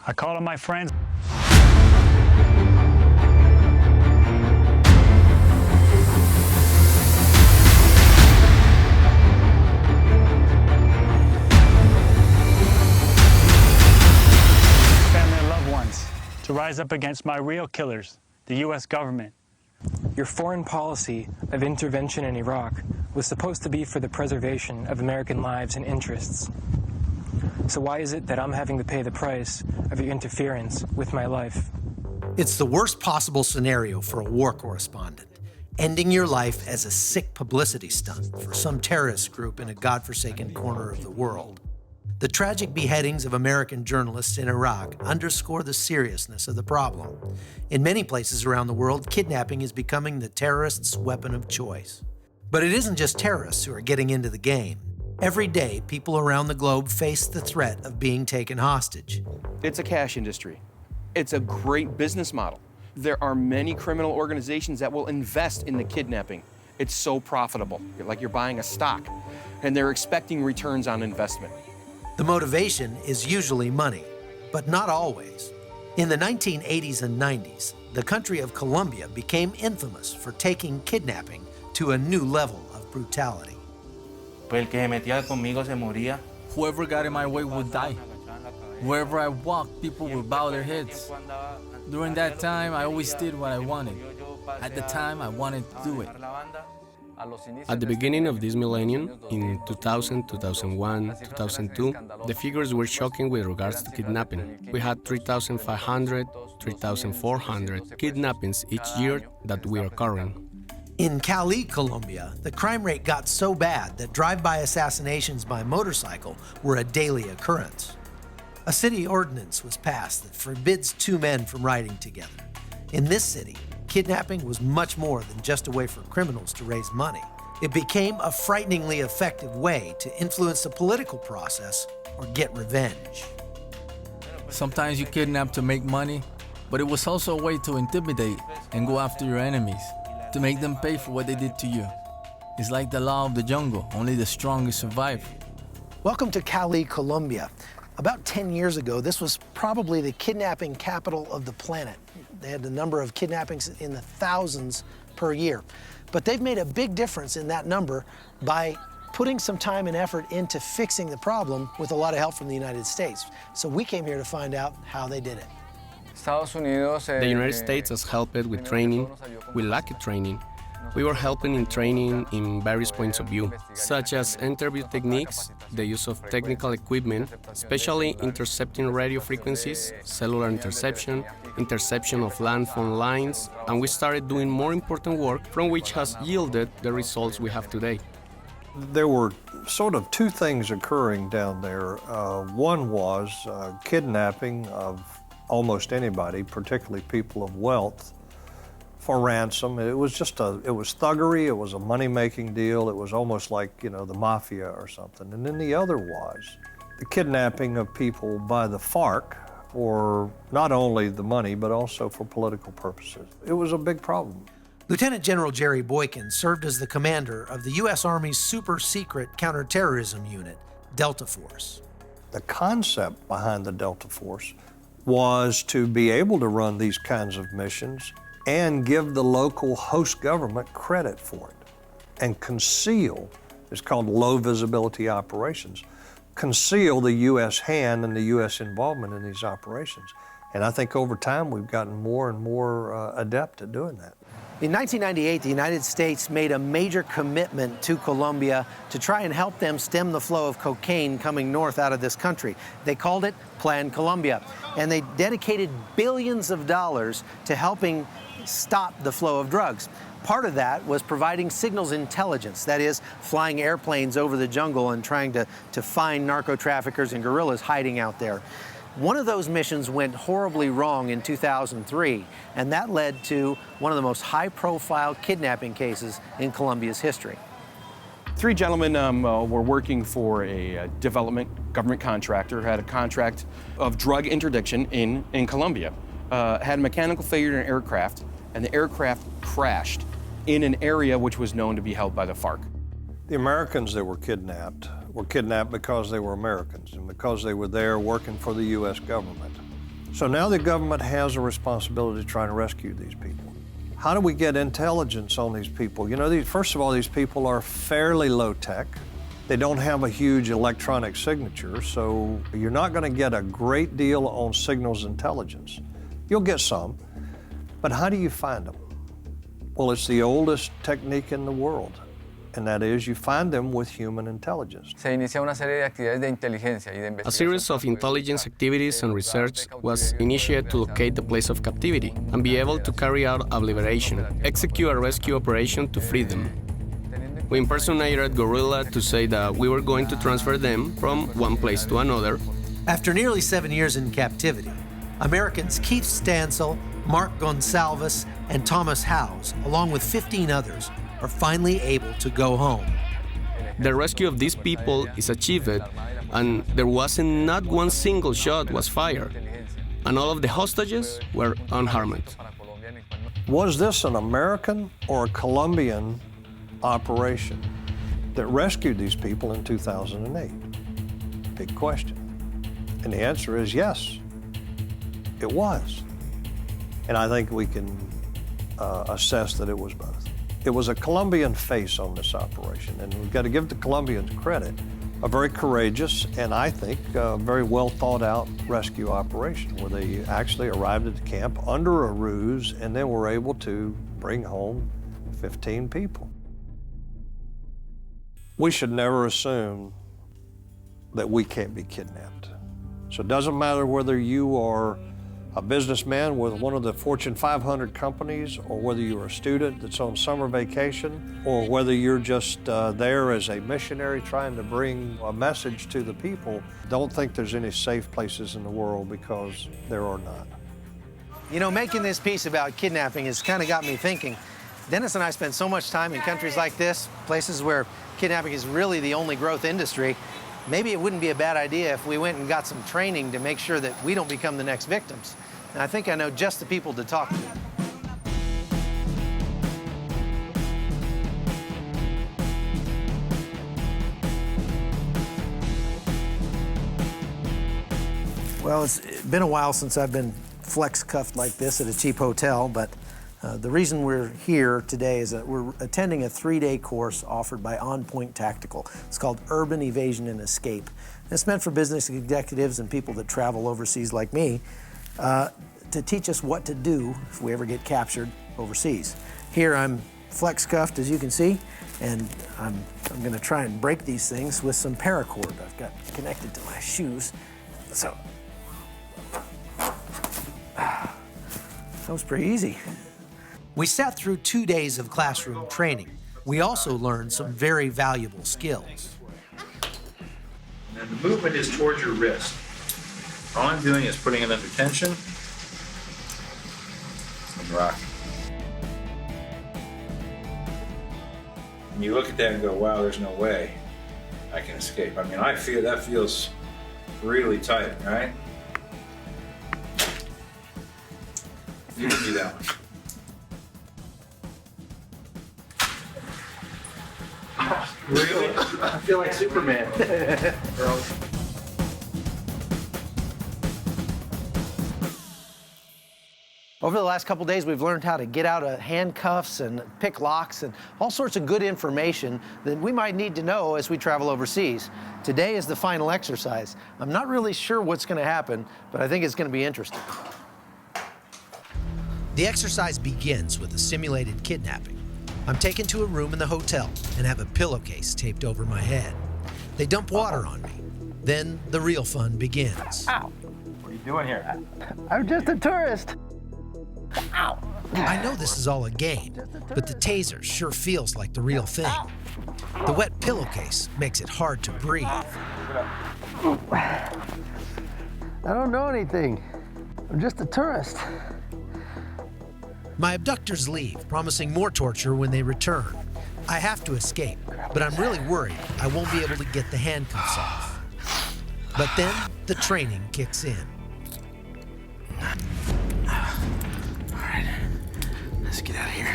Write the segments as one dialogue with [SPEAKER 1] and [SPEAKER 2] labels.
[SPEAKER 1] I called on my friends. Family and loved ones to rise up against my real killers, the U.S. government.
[SPEAKER 2] Your foreign policy of intervention in Iraq was supposed to be for the preservation of American lives and interests. So why is it that I'm having to pay the price of your interference with my life?
[SPEAKER 3] It's the worst possible scenario for a war correspondent, ending your life as a sick publicity stunt for some terrorist group in a godforsaken corner of the world. The tragic beheadings of American journalists in Iraq underscore the seriousness of the problem. In many places around the world, kidnapping is becoming the terrorists' weapon of choice. But it isn't just terrorists who are getting into the game. Every day, people around the globe face the threat of being taken hostage.
[SPEAKER 4] It's a cash industry. It's a great business model. There are many criminal organizations that will invest in the kidnapping. It's so profitable, like you're buying a stock, and they're expecting returns on investment.
[SPEAKER 3] The motivation is usually money, but not always. In the 1980s and 90s, the country of Colombia became infamous for taking kidnapping to a new level of brutality.
[SPEAKER 5] Whoever got in my way would die. Wherever I walked, people would bow their heads. During that time, I always did what I wanted. At the time, I wanted to do it.
[SPEAKER 6] At the beginning of this millennium, in 2000, 2001, 2002, the figures were shocking with regards to kidnapping. We had 3,500, 3,400 kidnappings each year that we are covering.
[SPEAKER 3] In Cali, Colombia, the crime rate got so bad that drive-by assassinations by motorcycle were a daily occurrence. A city ordinance was passed that forbids two men from riding together. In this city, kidnapping was much more than just a way for criminals to raise money. It became a frighteningly effective way to influence the political process or get revenge.
[SPEAKER 5] Sometimes you kidnap to make money, but it was also a way to intimidate and go after your enemies, to make them pay for what they did to you. It's like the law of the jungle, only the strongest survive.
[SPEAKER 3] Welcome to Cali, Colombia. About 10 years ago, this was probably the kidnapping capital of the planet. They had the number of kidnappings in the thousands per year. But they've made a big difference in that number by putting some time and effort into fixing the problem with a lot of help from the United States. So we came here to find out how they did it.
[SPEAKER 6] The United States has helped with training. We lacked training. We were helping in training in various points of view, such as interview techniques, the use of technical equipment, especially intercepting radio frequencies, cellular interception, interception of land phone lines, and we started doing more important work from which has yielded the results we have today.
[SPEAKER 7] There were sort of two things occurring down there. One was kidnapping of almost anybody, particularly people of wealth, for ransom. It was thuggery, it was a money-making deal, it was almost like, the mafia or something. And then the other was the kidnapping of people by the FARC for not only the money, but also for political purposes. It was a big problem.
[SPEAKER 3] Lieutenant General Jerry Boykin served as the commander of the U.S. Army's super-secret counterterrorism unit, Delta Force.
[SPEAKER 7] The concept behind the Delta Force was to be able to run these kinds of missions and give the local host government credit for it and conceal, it's called low visibility operations, conceal the U.S. hand and the U.S. involvement in these operations. And I think over time we've gotten more and more adept at doing that.
[SPEAKER 3] In 1998, the United States made a major commitment to Colombia to try and help them stem the flow of cocaine coming north out of this country. They called it Plan Colombia, and they dedicated billions of dollars to helping stop the flow of drugs. Part of that was providing signals intelligence, that is, flying airplanes over the jungle and trying to find narco-traffickers and guerrillas hiding out there. One of those missions went horribly wrong in 2003, and that led to one of the most high-profile kidnapping cases in Colombia's history.
[SPEAKER 4] Three gentlemen were working for a development government contractor, had a contract of drug interdiction in Colombia, had a mechanical failure in an aircraft, and the aircraft crashed in an area which was known to be held by the FARC.
[SPEAKER 7] The Americans that were kidnapped because they were Americans and because they were there working for the U.S. government. So now the government has a responsibility to try and rescue these people. How do we get intelligence on these people? You know, first of all, these people are fairly low tech. They don't have a huge electronic signature, so you're not going to get a great deal on signals intelligence. You'll get some, but how do you find them? Well, it's the oldest technique in the world, and that is you find them with human intelligence.
[SPEAKER 8] Se inicia una serie de actividades de inteligencia y de investigación.
[SPEAKER 6] A series of intelligence activities and research was initiated to locate the place of captivity and be able to carry out a liberation, execute a rescue operation to free them. We impersonated Gorilla to say that we were going to transfer them from one place to another.
[SPEAKER 3] After nearly 7 years in captivity, Americans Keith Stansel, Mark Gonsalves, and Thomas Howes, along with 15 others, are finally able to go home.
[SPEAKER 6] The rescue of these people is achieved, and there wasn't not one single shot was fired, and all of the hostages were unharmed.
[SPEAKER 7] Was this an American or a Colombian operation that rescued these people in 2008? Big question. And the answer is yes, it was. And I think we can assess that it was both. It was a Colombian face on this operation, and we've got to give the Colombians credit. A very courageous and I think very well thought out rescue operation where they actually arrived at the camp under a ruse and then were able to bring home 15 people. We should never assume that we can't be kidnapped. So it doesn't matter whether you are a businessman with one of the Fortune 500 companies, or whether you're a student that's on summer vacation, or whether you're just there as a missionary trying to bring a message to the people. Don't think there's any safe places in the world, because there are not.
[SPEAKER 3] You know, making this piece about kidnapping has kind of got me thinking. Dennis and I spend so much time in countries like this, places where kidnapping is really the only growth industry. Maybe it wouldn't be a bad idea if we went and got some training to make sure that we don't become the next victims. And I think I know just the people to talk to. Well, it's been a while since I've been flex cuffed like this at a cheap hotel, but the reason we're here today is that we're attending a 3-day course offered by On Point Tactical. It's called Urban Evasion and Escape. It's meant for business executives and people that travel overseas like me to teach us what to do if we ever get captured overseas. Here I'm flex cuffed, as you can see, and I'm going to try and break these things with some paracord I've got connected to my shoes. So that was pretty easy. We sat through 2 days of classroom training. We also learned some very valuable skills.
[SPEAKER 9] And the movement is towards your wrist. All I'm doing is putting it under tension and rock. And you look at that and go, wow, there's no way I can escape. I mean, I feel that feels really tight, right? You can do that one. Really? I feel like Superman.
[SPEAKER 3] Over the last couple days, we've learned how to get out of handcuffs and pick locks and all sorts of good information that we might need to know as we travel overseas. Today is the final exercise. I'm not really sure what's going to happen, but I think it's going to be interesting. The exercise begins with a simulated kidnapping. I'm taken to a room in the hotel and have a pillowcase taped over my head. They dump water on me. Then the real fun begins.
[SPEAKER 9] Ow! What are you doing here?
[SPEAKER 3] I'm just a tourist. Ow! I know this is all a game, but the taser sure feels like the real thing. The wet pillowcase makes it hard to breathe. I don't know anything. I'm just a tourist. My abductors leave, promising more torture when they return. I have to escape, but I'm really worried I won't be able to get the handcuffs off. But then the training kicks in.
[SPEAKER 10] All right, let's get out of here.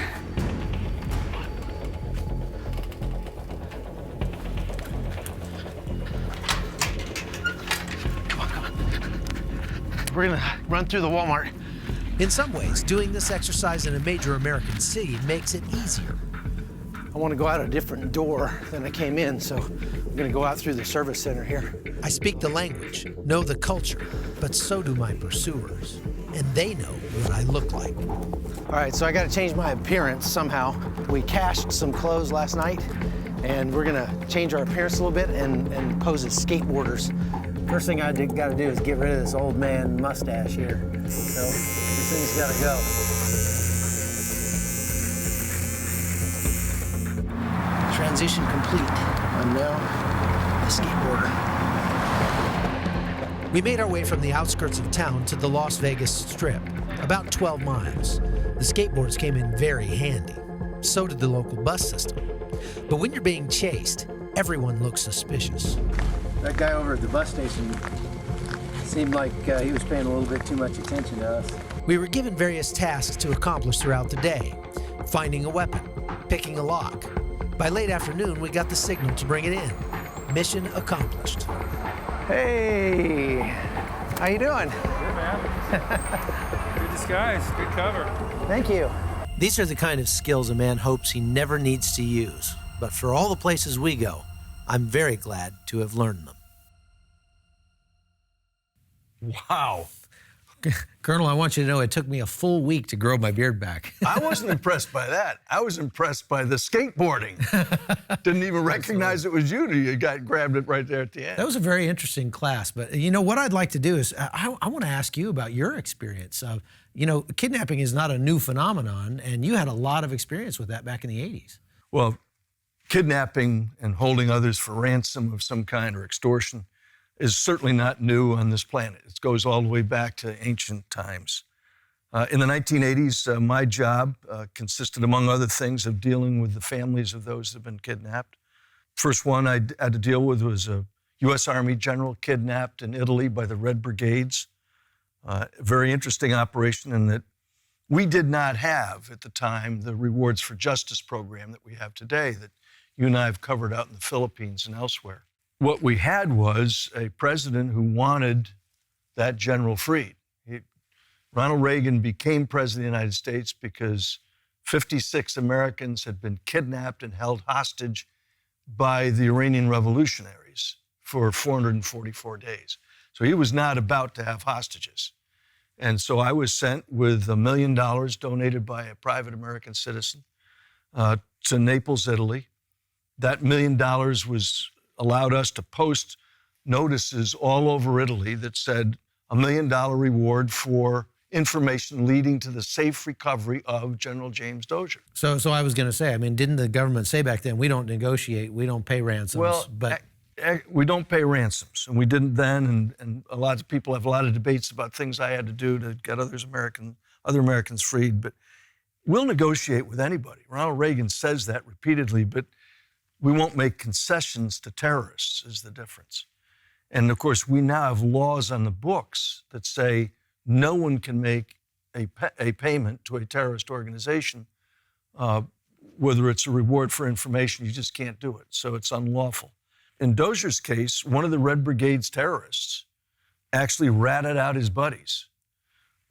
[SPEAKER 3] we're gonna run through the Walmart.
[SPEAKER 11] In some ways, doing this exercise in a major American city makes it easier.
[SPEAKER 3] I want to go out a different door than I came in, so I'm gonna go out through the service center here.
[SPEAKER 11] I speak the language, know the culture, but so do my pursuers. And they know what I look like.
[SPEAKER 3] All right, so I gotta change my appearance somehow. We cached some clothes last night, and we're gonna change our appearance a little bit and pose as skateboarders. First thing I gotta do is get rid of this old man mustache here. So this thing's gotta go. Transition complete. I'm now a skateboarder.
[SPEAKER 11] We made our way from the outskirts of town to the Las Vegas Strip, about 12 miles. The skateboards came in very handy. So did the local bus system. But when you're being chased, everyone looks suspicious.
[SPEAKER 3] That guy over at the bus station seemed like he was paying a little bit too much attention to us.
[SPEAKER 11] We were given various tasks to accomplish throughout the day. Finding a weapon, picking a lock. By late afternoon, we got the signal to bring it in. Mission accomplished.
[SPEAKER 3] Hey, how you doing?
[SPEAKER 12] Good, man. Good disguise, good cover.
[SPEAKER 3] Thank you.
[SPEAKER 11] These are the kind of skills a man hopes he never needs to use. But for all the places we go, I'm very glad to have learned them.
[SPEAKER 13] Wow.
[SPEAKER 11] Colonel, I want you to know it took me a full week to grow my beard back.
[SPEAKER 13] I wasn't impressed by that. I was impressed by the skateboarding. Didn't even recognize it was you till you grabbed it right there at the end.
[SPEAKER 11] That was a very interesting class. But, you know, what I'd like to do is I want to ask you about your experience. You know, kidnapping is not a new phenomenon, and you had a lot of experience with that back in the 80s.
[SPEAKER 13] Well, kidnapping and holding others for ransom of some kind or extortion is certainly not new on this planet. It goes all the way back to ancient times. In the 1980s, my job consisted, among other things, of dealing with the families of those that have been kidnapped. First one I had to deal with was a U.S. Army general kidnapped in Italy by the Red Brigades. A very interesting operation in that we did not have, at the time, the Rewards for Justice program that we have today that you and I have covered out in the Philippines and elsewhere. What we had was a president who wanted that general freed. Ronald Reagan became president of the United States because 56 Americans had been kidnapped and held hostage by the Iranian revolutionaries for 444 days. So he was not about to have hostages. And so I was sent with $1 million donated by a private American citizen to Naples, Italy. That $1 million allowed us to post notices all over Italy that said $1 million reward for information leading to the safe recovery of General James Dozier.
[SPEAKER 11] So I was going to say, I mean, didn't the government say back then, we don't negotiate, we don't pay ransoms?
[SPEAKER 13] Well,
[SPEAKER 11] but
[SPEAKER 13] we don't pay ransoms, and we didn't then, and a lot of people have a lot of debates about things I had to do to get other Americans freed, but we'll negotiate with anybody. Ronald Reagan says that repeatedly, but we won't make concessions to terrorists is the difference. And of course, we now have laws on the books that say no one can make a payment to a terrorist organization, whether it's a reward for information, you just can't do it. So it's unlawful. In Dozier's case, one of the Red Brigade's terrorists actually ratted out his buddies.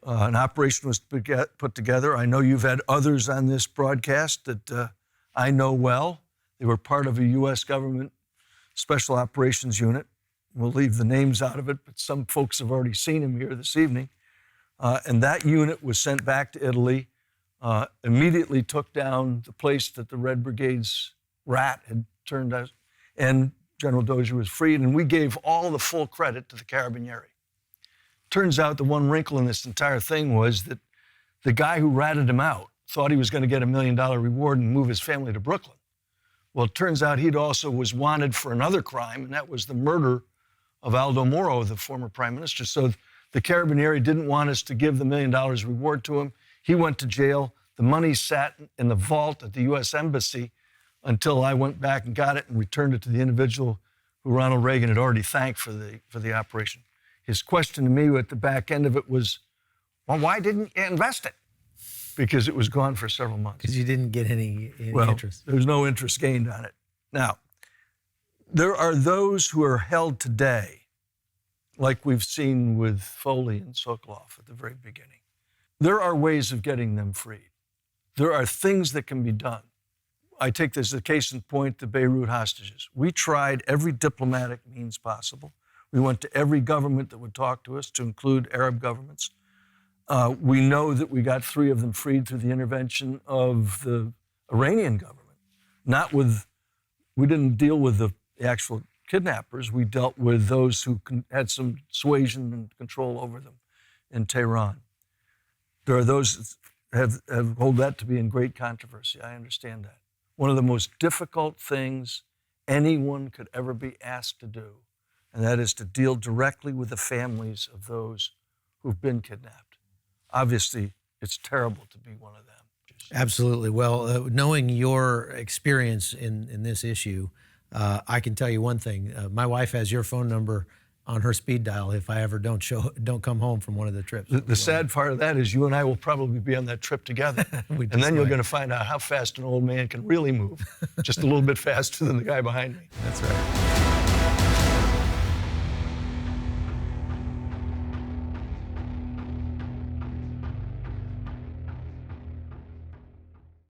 [SPEAKER 13] An operation was put together. I know you've had others on this broadcast that I know well. They were part of a U.S. government special operations unit. We'll leave the names out of it, but some folks have already seen them here this evening. And that unit was sent back to Italy, immediately took down the place that the Red Brigade's rat had turned out, and General Dozier was freed, and we gave all the full credit to the Carabinieri. Turns out the one wrinkle in this entire thing was that the guy who ratted him out thought he was going to get $1 million reward and move his family to Brooklyn. Well, it turns out he also was wanted for another crime, and that was the murder of Aldo Moro, the former prime minister. So the Carabinieri didn't want us to give the $1 million reward to him. He went to jail. The money sat in the vault at the U.S. Embassy until I went back and got it and returned it to the individual who Ronald Reagan had already thanked for the operation. His question to me at the back end of it was, well, why didn't you invest it? Because it was gone for several months.
[SPEAKER 11] Because you didn't get any interest.
[SPEAKER 13] There was no interest gained on it. Now, there are those who are held today like we've seen with Foley and Sokolov at the very beginning. There are ways of getting them freed. There are things that can be done. I take this as a case in point, the Beirut hostages. We tried every diplomatic means possible. We went to every government that would talk to us, to include Arab governments. We know that we got 3 of them freed through the intervention of the Iranian government. We didn't deal with the actual kidnappers. We dealt with those who had some suasion and control over them in Tehran. There are those that hold that to be in great controversy. I understand that. One of the most difficult things anyone could ever be asked to do, and that is to deal directly with the families of those who've been kidnapped. Obviously, it's terrible to be one of them.
[SPEAKER 3] Absolutely. Well, knowing your experience in this issue, I can tell you one thing. My wife has your phone number on her speed dial if I ever don't come home from one of the trips.
[SPEAKER 13] The sad part of that is you and I will probably be on that trip together. And then you're going to find out how fast an old man can really move. Just a little bit faster than the guy behind me.
[SPEAKER 3] That's right.